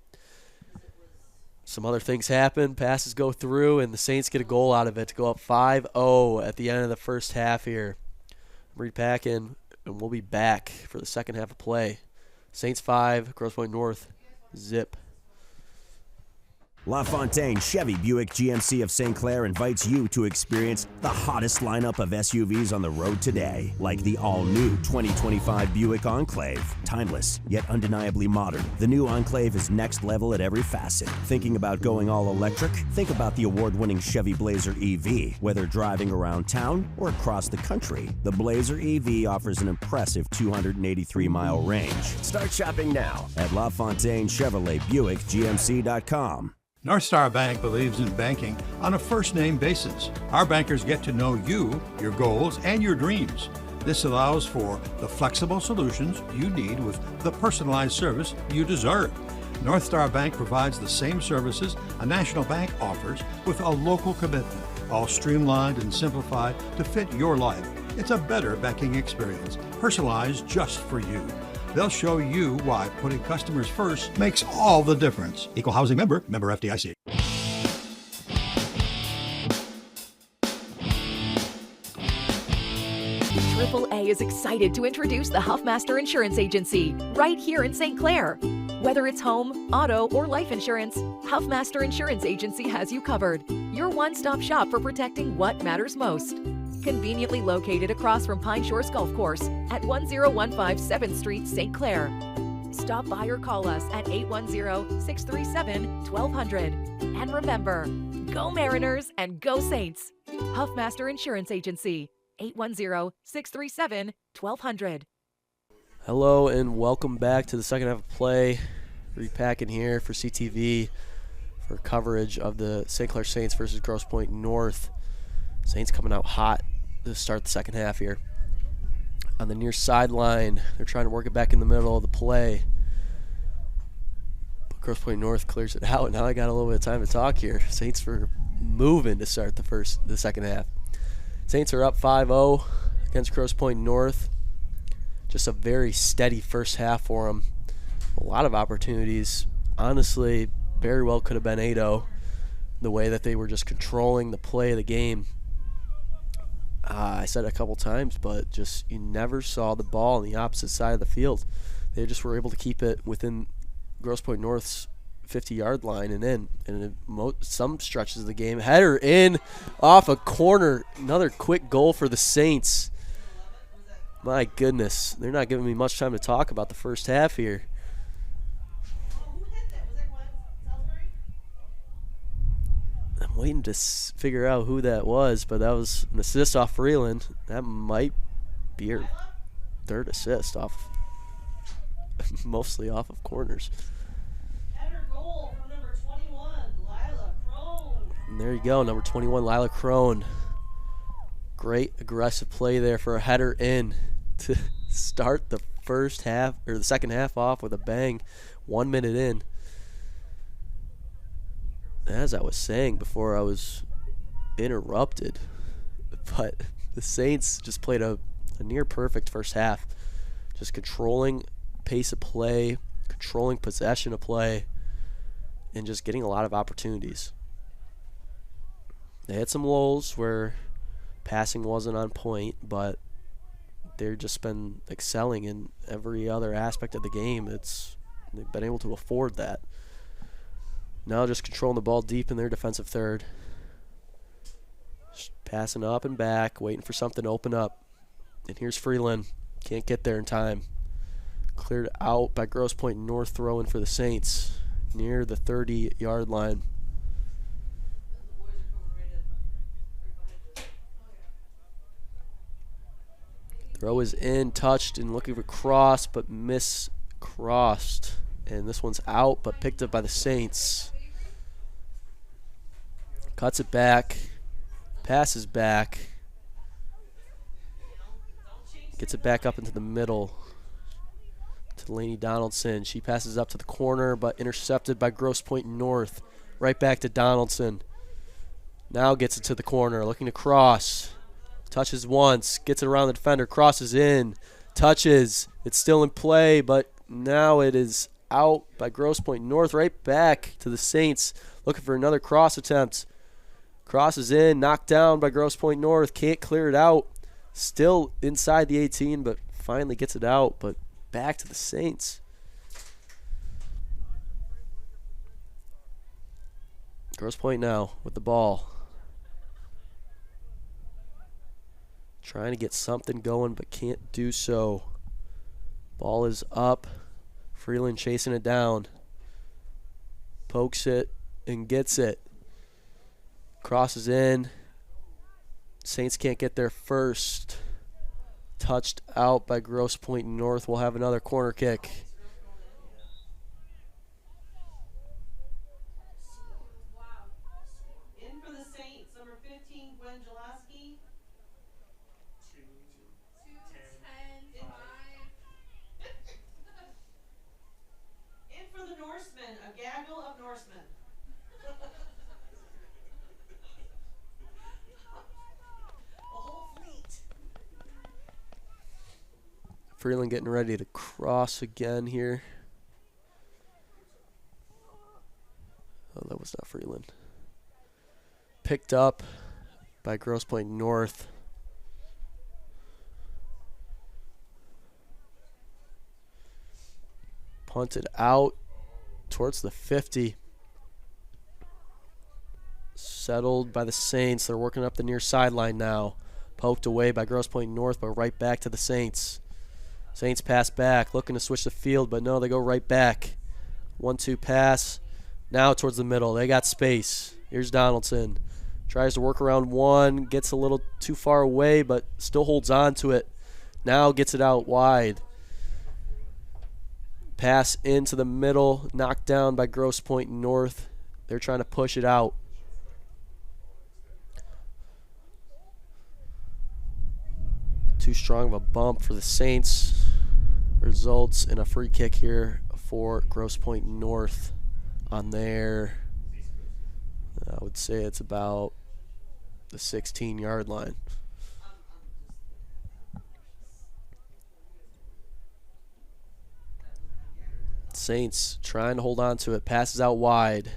Some other things happen. Passes go through, and the Saints get a goal out of it to go up 5-0 at the end of the first half here. Repacking, and we'll be back for the second half of play. Saints 5, Grosse Pte North, zip. LaFontaine Chevy Buick GMC of St. Clair invites you to experience the hottest lineup of SUVs on the road today, like the all-new 2025 Buick Enclave. Timeless, yet undeniably modern, the new Enclave is next level at every facet. Thinking about going all electric? Think about the award-winning Chevy Blazer EV. Whether driving around town or across the country, the Blazer EV offers an impressive 283-mile range. Start shopping now at LaFontaine Chevrolet Buick GMC.com. North Star Bank believes in banking on a first-name basis. Our bankers get to know you, your goals, and your dreams. This allows for the flexible solutions you need with the personalized service you deserve. North Star Bank provides the same services a national bank offers with a local commitment, all streamlined and simplified to fit your life. It's a better banking experience, personalized just for you. They'll show you why putting customers first makes all the difference. Equal housing member FDIC. AAA is excited to introduce the Huffmaster Insurance Agency right here in St. Clair. Whether it's home, auto, or life insurance, Huffmaster Insurance Agency has you covered. Your one-stop shop for protecting what matters most. Conveniently located across from Pine Shores Golf Course at 1015 7th Street, St. Clair. Stop by or call us at 810-637-1200. And remember, go Mariners and go Saints. Huffmaster Insurance Agency, 810-637-1200. Hello and welcome back to the second half of play. Repacking here for CTV for coverage of the St. Clair Saints versus Grosse Pte North. Saints coming out hot to start the second half here. On the near sideline, they're trying to work it back in the middle of the play. But Grosse Pte North clears it out. Now I got a little bit of time to talk here. Saints were moving to start the second half. Saints are up 5-0 against Grosse Pte North. Just a very steady first half for them. A lot of opportunities. Honestly, very well could have been 8-0. The way that they were just controlling the play of the game. I said it a couple times, but just you never saw the ball on the opposite side of the field. They just were able to keep it within Grosse Pte North's 50-yard line and in. And some stretches of the game, header in off a corner. Another quick goal for the Saints. My goodness, they're not giving me much time to talk about the first half here. I'm waiting to figure out who that was, but that was an assist off Freeland. That might be her third assist off, mostly off of corners. Header goal from number 21, Lila Crone. And there you go, number 21, Lila Crone. Great aggressive play there for a header in to start the first half, or the second half off with a bang, 1 minute in. As I was saying before I was interrupted. But the Saints just played a near perfect first half. Just controlling pace of play, controlling possession of play, and just getting a lot of opportunities. They had some lulls where passing wasn't on point, but they've just been excelling in every other aspect of the game. They've been able to afford that. Now just controlling the ball deep in their defensive third. Just passing up and back, waiting for something to open up. And here's Freeland. Can't get there in time. Cleared out by Grosse Pte North, throwing for the Saints near the 30-yard line. Throw is in, touched, and looking for cross, but crossed. And this one's out, but picked up by the Saints. Cuts it back, passes back, gets it back up into the middle to Lainey Donaldson. She passes up to the corner, but intercepted by Grosse Pte North. Right back to Donaldson. Now gets it to the corner, looking to cross. Touches once, gets it around the defender, crosses in, touches. It's still in play, but now it is out by Grosse Pte North. Right back to the Saints, looking for another cross attempt. Crosses in, knocked down by Grosse Pte North. Can't clear it out. Still inside the 18, but finally gets it out. But back to the Saints. Grosse Pte now with the ball. Trying to get something going, but can't do so. Ball is up. Freeland chasing it down. Pokes it and gets it. Crosses in. Saints can't get there first. Touched out by Grosse Pte North. We'll have another corner kick. In for the Saints, number 15, Gwen Jelaski. In for the Norsemen, a gaggle of Norsemen. Freeland getting ready to cross again here. Oh, that was not Freeland. Picked up by Grosse Pte North. Punted out towards the 50. Settled by the Saints. They're working up the near sideline now. Poked away by Grosse Pte North, but right back to the Saints. Saints pass back, looking to switch the field, but no, they go right back. 1-2 pass. Now towards the middle. They got space. Here's Donaldson. Tries to work around one, gets a little too far away, but still holds on to it. Now gets it out wide. Pass into the middle, knocked down by Grosse Pte North. They're trying to push it out. Too strong of a bump for the Saints. Results in a free kick here for Grosse Pte North on their, I would say it's about the 16-yard line. Saints trying to hold on to it. Passes out wide.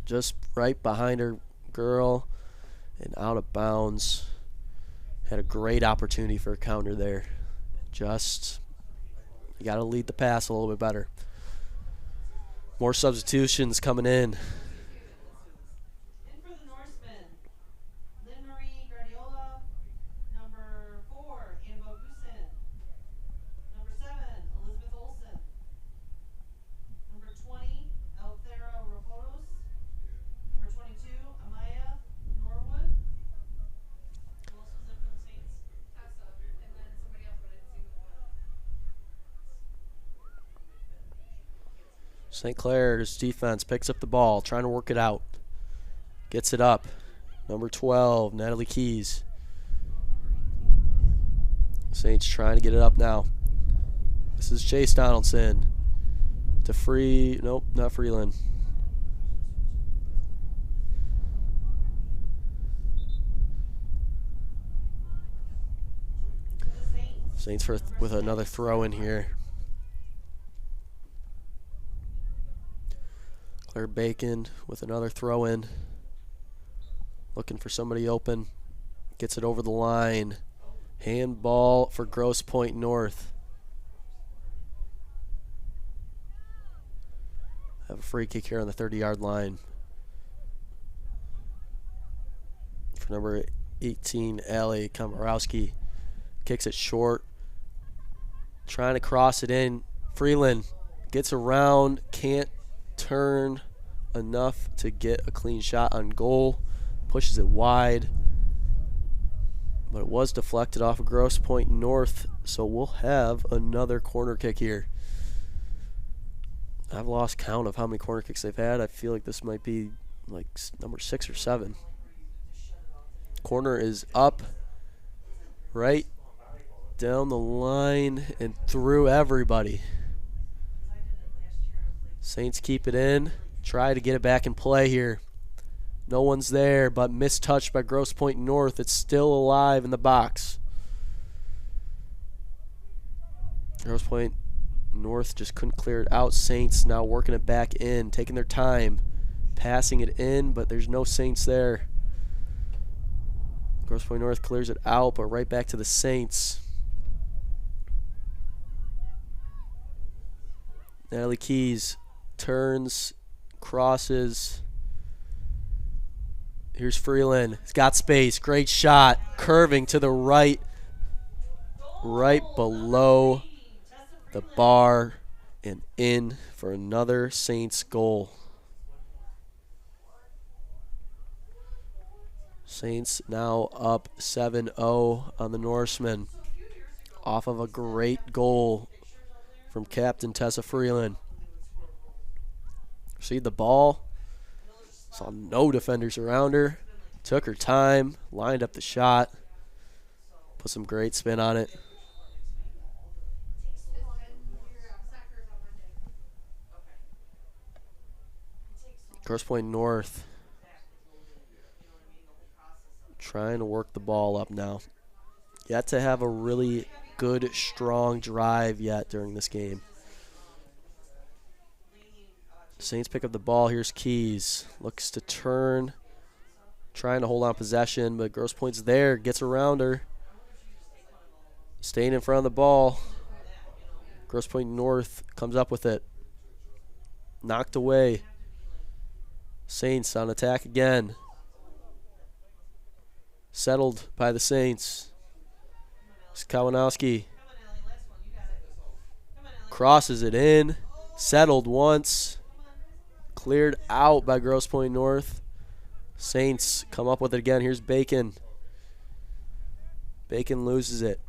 Just right behind her girl and out of bounds. Had a great opportunity for a counter there. Just, you got to lead the pass a little bit better. More substitutions coming in. In for the Norsemen, Lynn Marie Guardiola. Number 4, Annabelle Goosen. Number 7, Elizabeth Olsen. Number 20, Elthera Rapotos. Number 22, Amaya Norwood. Who else was in for the Saints? Tessa, and then somebody else, but I didn't see who it was. St. Clair's defense picks up the ball, trying to work it out. Gets it up. Number 12, Natalie Keys. Saints trying to get it up now. This is Chase Donaldson. To nope, not Freeland. Saints with another throw in here. Claire Bacon with another throw in. Looking for somebody open. Gets it over the line. Handball for Grosse Pte North. Have a free kick here on the 30-yard line. For number 18, Allie Komorowski. Kicks it short. Trying to cross it in. Freeland gets around. Can't turn enough to get a clean shot on goal. Pushes it wide. But it was deflected off of Grosse Pte North. So we'll have another corner kick here. I've lost count of how many corner kicks they've had. I feel like this might be like number 6 or 7. Corner is up, right down the line and through everybody. Saints keep it in. Try to get it back in play here. No one's there, but mistouched by Grosse Pte North. It's still alive in the box. Grosse Pte North just couldn't clear it out. Saints now working it back in, taking their time, passing it in, but there's no Saints there. Grosse Pte North clears it out, but right back to the Saints. Natalie Keys turns, crosses. Here's Freeland. He's got space. Great shot. Curving to the right. Right below the bar and in for another Saints goal. Saints now up 7-0 on the Norsemen off of a great goal from Captain Tessa Freeland. Received the ball. Saw no defenders around her. Took her time. Lined up the shot. Put some great spin on it. Grosse Pte North trying to work the ball up now. Yet to have a really good, strong drive yet during this game. Saints pick up the ball. Here's Keys. Looks to turn. Trying to hold on possession, but Grosse Pointe's there. Gets around her. Staying in front of the ball. Grosse Pte North comes up with it. Knocked away. Saints on attack again. Settled by the Saints. Kowanowski crosses it in. Settled once. Cleared out by Grosse Pte North. Saints come up with it again. Here's Bacon. Bacon loses it.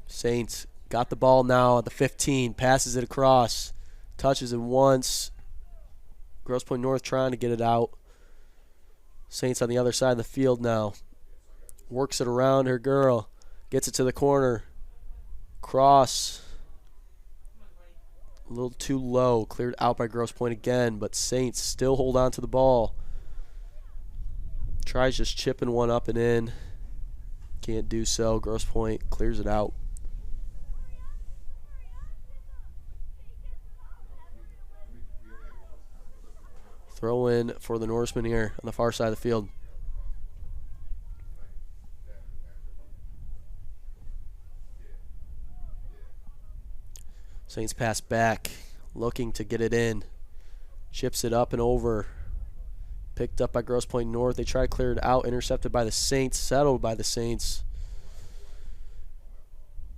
Saints got the ball now at the 15. Passes it across. Touches it once. Grosse Pte North trying to get it out. Saints on the other side of the field now. Works it around her girl. Gets it to the corner. Cross. A little too low. Cleared out by Grosse Pte again, but Saints still hold on to the ball. Tries just chipping one up and in. Can't do so. Grosse Pte clears it out. Throw in for the Norsemen here on the far side of the field. Saints pass back, looking to get it in. Chips it up and over. Picked up by Grosse Pte North. They try to clear it out. Intercepted by the Saints. Settled by the Saints.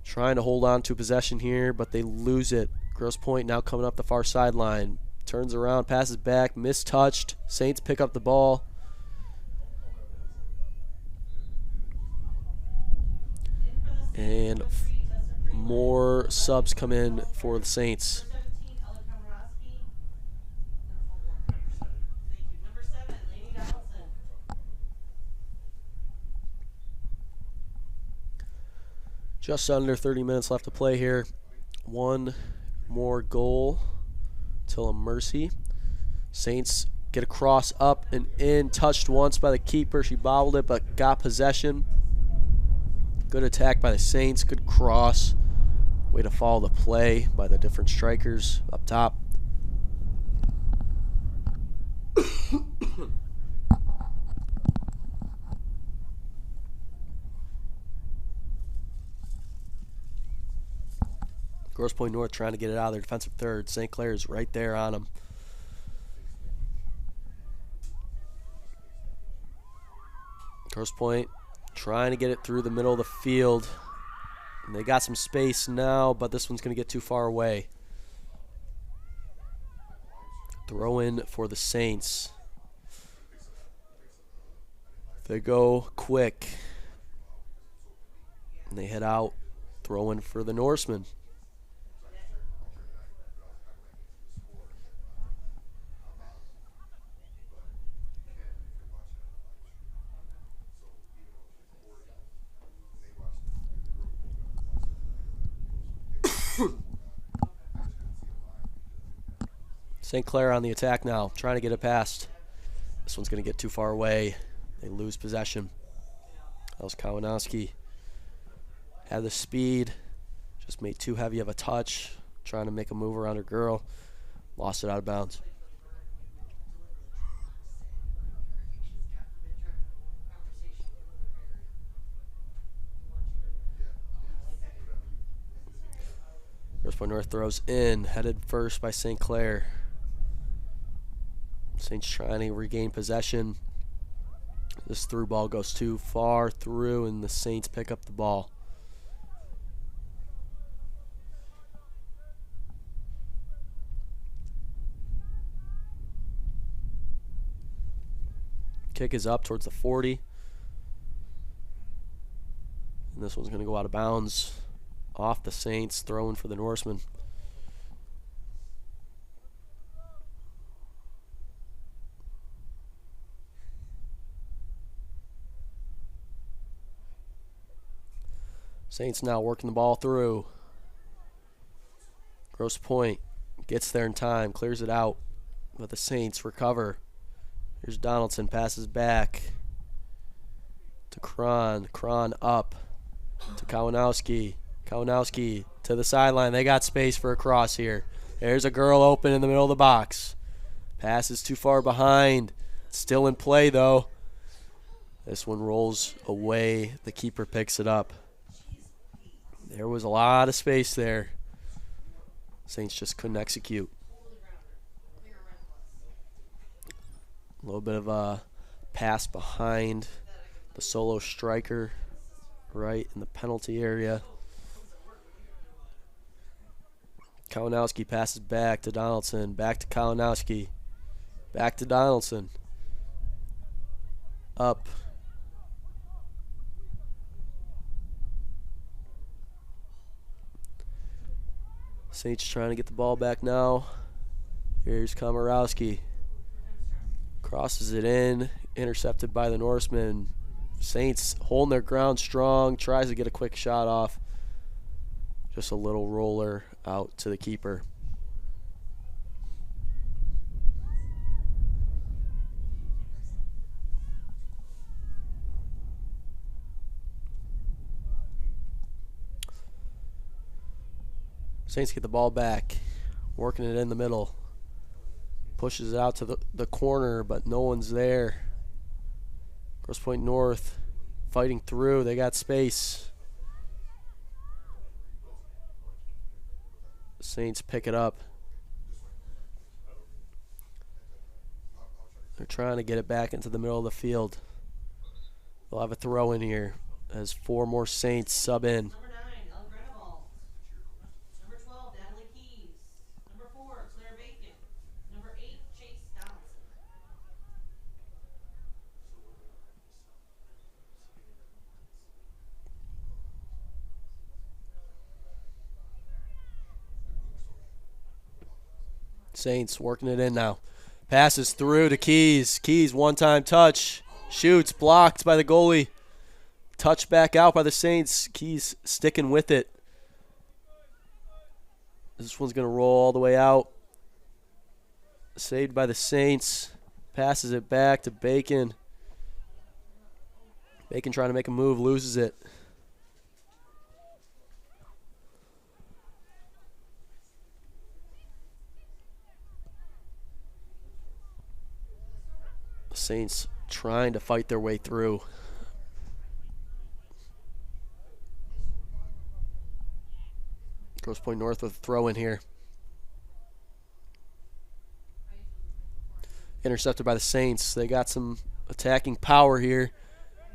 Trying to hold on to possession here, but they lose it. Grosse Pte now coming up the far sideline. Turns around, passes back, mistouched. Saints pick up the ball. And more subs come in for the Saints. Just under 30 minutes left to play here. One more goal till a mercy. Saints get a cross up and in. Touched once by the keeper. She bobbled it but got possession. Good attack by the Saints. Good cross. Way to follow the play by the different strikers up top. Grosse Pte North trying to get it out of their defensive third. St. Clair is right there on them. Grosse Pte trying to get it through the middle of the field. And they got some space now, but this one's going to get too far away. Throw in for the Saints. They go quick. And they head out. Throw in for the Norsemen. St. Clair on the attack now, trying to get it past. This one's going to get too far away. They lose possession. That was Kawanowski. Had the speed, just made too heavy of a touch, trying to make a move around her girl. Lost it out of bounds. Grosse Pte North throws in, headed first by St. Clair. Saints trying to regain possession. This through ball goes too far through, and the Saints pick up the ball. Kick is up towards the 40. And this one's going to go out of bounds. Off the Saints, throwing for the Norsemen. Saints now working the ball through. Grosse Pte gets there in time, clears it out, but the Saints recover. Here's Donaldson, passes back to Cron. Cron up to Kawanowski. Kawanowski to the sideline. They got space for a cross here. There's a girl open in the middle of the box. Pass is too far behind. Still in play, though. This one rolls away. The keeper picks it up. There was a lot of space there. Saints just couldn't execute. A little bit of a pass behind the solo striker right in the penalty area. Kawanowski passes back to Donaldson. Back to Kawanowski. Back to Donaldson. Up. Saints trying to get the ball back now. Here's Komorowski. Crosses it in. Intercepted by the Norsemen. Saints holding their ground strong. Tries to get a quick shot off. Just a little roller out to the keeper. Saints get the ball back, working it in the middle. Pushes it out to the corner, but no one's there. Grosse Pte North fighting through. They got space. The Saints pick it up. They're trying to get it back into the middle of the field. They'll have a throw in here as 4 more Saints sub in. Saints working it in now. Passes through to Keys. Keys, one-time touch. Shoots, blocked by the goalie. Touch back out by the Saints. Keys sticking with it. This one's going to roll all the way out. Saved by the Saints. Passes it back to Bacon. Bacon trying to make a move, loses it. The Saints trying to fight their way through. Grosse Pte North with a throw in here. Intercepted by the Saints. They got some attacking power here.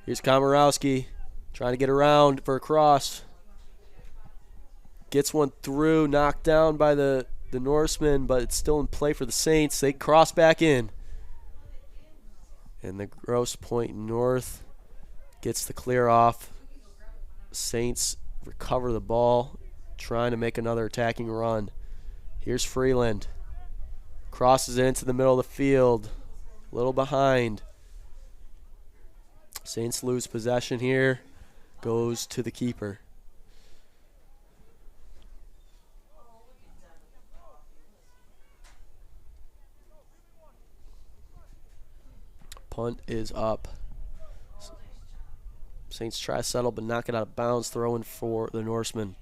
Here's Komorowski trying to get around for a cross. Gets one through, knocked down by the Norsemen, but it's still in play for the Saints. They cross back in. And the Grosse Pte North gets the clear off. Saints recover the ball, trying to make another attacking run. Here's Freeland. Crosses it into the middle of the field. A little behind. Saints lose possession here. Goes to the keeper. Punt is up. Saints try to settle but knock it out of bounds. Throwing for the Norsemen.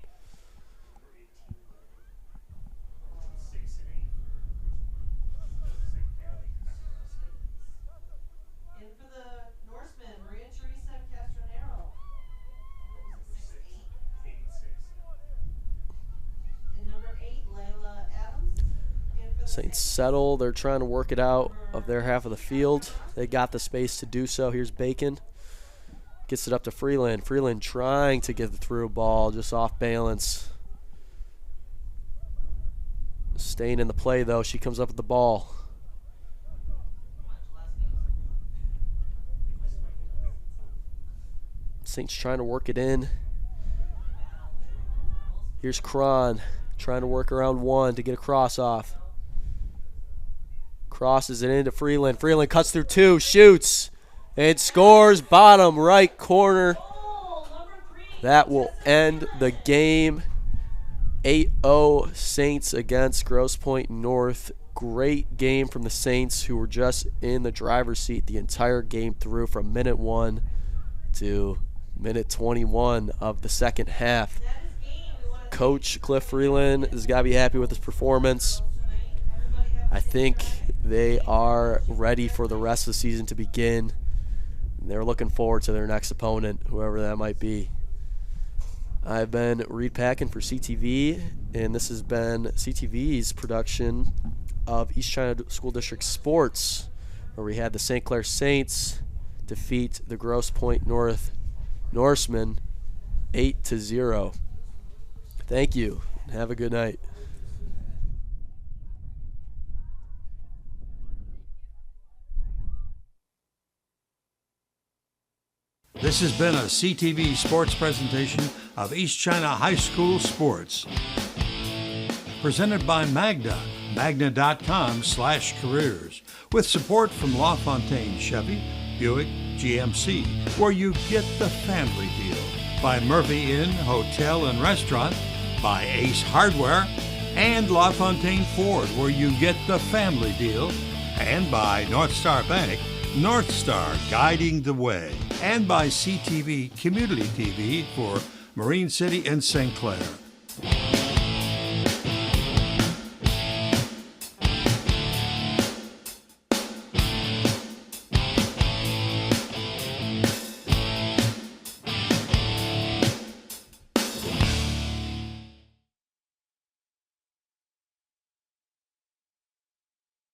In for the Norsemen, Maria Teresa Castronero. And number 8, Layla Adams. In for the Saints settle. They're trying to work it out of their half of the field. They got the space to do so. Here's Bacon. Gets it up to Freeland. Freeland trying to get the through ball, just off balance. Staying in the play, though. She comes up with the ball. Saints trying to work it in. Here's Cron trying to work around one to get a cross off. Crosses it into Freeland. Freeland cuts through two, shoots, and scores. Bottom right corner. That will end the game. 8-0 Saints against Grosse Pte North. Great game from the Saints, who were just in the driver's seat the entire game through from minute 1 to minute 21 of the second half. Coach Cliff Freeland has got to be happy with his performance. I think they are ready for the rest of the season to begin. They're looking forward to their next opponent, whoever that might be. I've been Reed Packin for CTV, and this has been CTV's production of East China School District Sports, where we had the St. Clair Saints defeat the Grosse Pte North Norsemen 8-0. Thank you, and have a good night. This has been a CTV sports presentation of East China High School Sports. Presented by Magna, magna.com/careers. With support from LaFontaine Chevy, Buick, GMC, where you get the family deal. By Murphy Inn Hotel and Restaurant, by Ace Hardware, and LaFontaine Ford, where you get the family deal. And by North Star Bank, North Star guiding the way. And by CTV Community TV for Marine City and St. Clair.